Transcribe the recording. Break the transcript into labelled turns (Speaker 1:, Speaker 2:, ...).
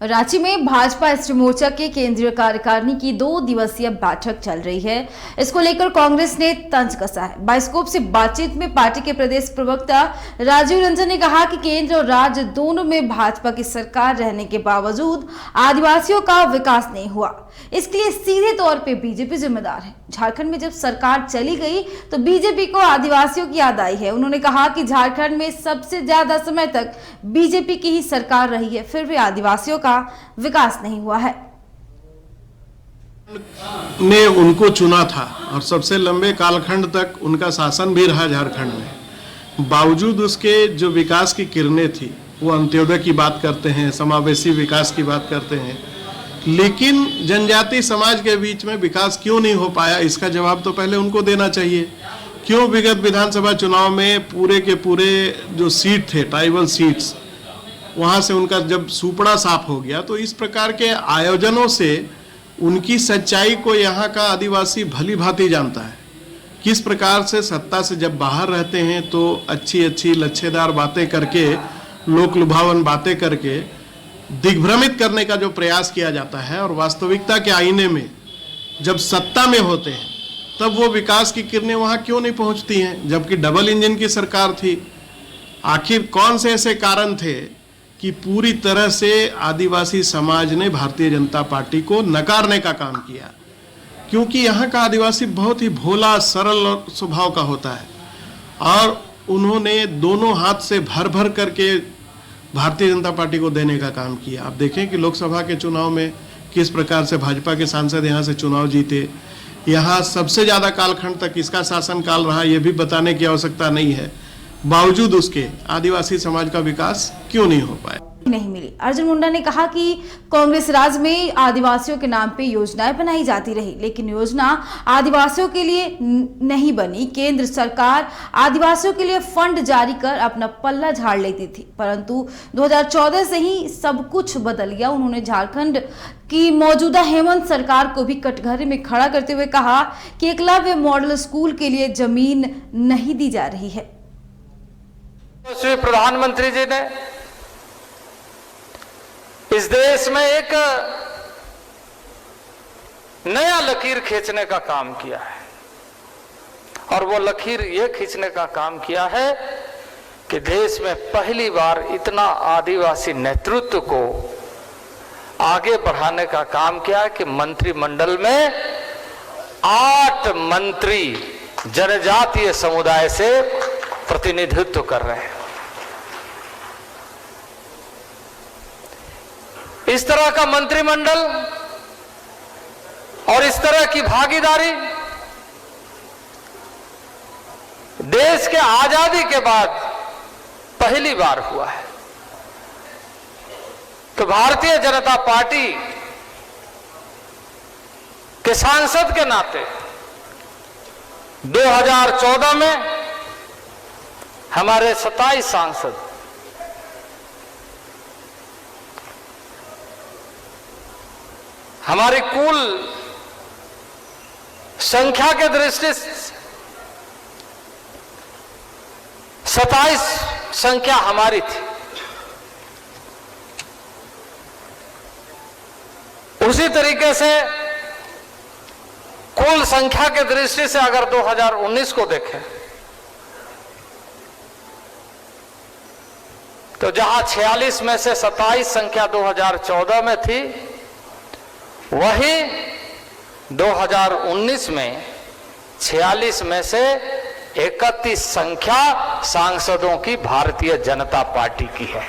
Speaker 1: रांची में भाजपा स्त्री मोर्चा के केंद्रीय कार्यकारिणी की 2 दिवसीय बैठक चल रही है। इसको लेकर कांग्रेस ने तंज कसा है। बाइस्कोप से बातचीत में पार्टी के प्रदेश प्रवक्ता राजीव रंजन ने कहा कि केंद्र और राज्य दोनों में भाजपा की सरकार रहने के बावजूद आदिवासियों का विकास नहीं हुआ। इसके लिए सीधे तौर पे बीजेपी जिम्मेदार है। झारखंड में जब सरकार चली गई तो बीजेपी को आदिवासियों की याद आई है। उन्होंने कहा कि झारखंड में सबसे ज्यादा समय तक बीजेपी की ही सरकार रही है, फिर भी आदिवासियों का विकास नहीं हुआ है।
Speaker 2: ने उनको चुना था और सबसे लंबे कालखंड तक उनका शासन भी रहा झारखंड में। बावजूद उसके जो विकास की किरणें थी, वो अंत्योदय की बात करते हैं, समावेशी विकास की बात करते हैं, लेकिन जनजाति समाज के बीच में विकास क्यों नहीं हो पाया, इसका जवाब तो पहले उनको देना चाहिए। क्यों विगत विधानसभा चुनाव में पूरे के पूरे जो सीट थे, ट्राइबल सीट्स, वहाँ से उनका जब सुपड़ा साफ हो गया, तो इस प्रकार के आयोजनों से उनकी सच्चाई को यहाँ का आदिवासी भली भांति जानता है। किस प्रकार से सत्ता से जब बाहर रहते हैं तो अच्छी अच्छी लच्छेदार बातें करके, लोक लुभावन बातें करके दिग्भ्रमित करने का जो प्रयास किया जाता है, और वास्तविकता के आईने में जब सत्ता में होते हैं तब वो विकास की किरणें वहाँ क्यों नहीं पहुँचती हैं, जबकि डबल इंजन की सरकार थी। आखिर कौन से ऐसे कारण थे कि पूरी तरह से आदिवासी समाज ने भारतीय जनता पार्टी को नकारने का काम किया? क्योंकि यहाँ का आदिवासी बहुत ही भोला सरल स्वभाव का होता है, और उन्होंने दोनों हाथ से भर भर करके भारतीय जनता पार्टी को देने का काम किया। आप देखें कि लोकसभा के चुनाव में किस प्रकार से भाजपा के सांसद यहाँ से चुनाव जीते। यहाँ सबसे ज़्यादा कालखंड तक इसका शासनकाल रहा, ये भी बताने की आवश्यकता नहीं है। बावजूद उसके आदिवासी समाज का विकास क्यों नहीं हो पाया?
Speaker 1: नहीं मिली। अर्जुन मुंडा ने कहा कि कांग्रेस राज में आदिवासियों के नाम पे योजनाएं बनाई जाती रही, लेकिन योजना आदिवासियों के लिए नहीं बनी। केंद्र सरकार आदिवासियों के लिए फंड जारी कर अपना पल्ला झाड़ लेती थी, परंतु 2014 से ही सब कुछ बदल गया। उन्होंने झारखंड की मौजूदा हेमंत सरकार को भी कटघरे में खड़ा करते हुए कहा कि एकलव्य मॉडल स्कूल के लिए जमीन नहीं दी जा रही है।
Speaker 3: श्री प्रधानमंत्री जी ने इस देश में एक नया लकीर खींचने का काम किया है, और वो लकीर ये खींचने का काम किया है कि देश में पहली बार इतना आदिवासी नेतृत्व को आगे बढ़ाने का काम किया है कि मंत्रिमंडल में 8 मंत्री जनजातीय समुदाय से प्रतिनिधित्व कर रहे हैं। इस तरह का मंत्रिमंडल और इस तरह की भागीदारी देश के आजादी के बाद पहली बार हुआ है। तो भारतीय जनता पार्टी के सांसद के नाते 2014 में हमारे 27 सांसद हमारी कुल संख्या के दृष्टि से 27 संख्या हमारी थी। उसी तरीके से कुल संख्या के दृष्टि से अगर 2019 को देखें तो जहां 46 में से 27 संख्या 2014 में थी, वही 2019 में 46 में से 31 संख्या सांसदों की भारतीय जनता पार्टी की है।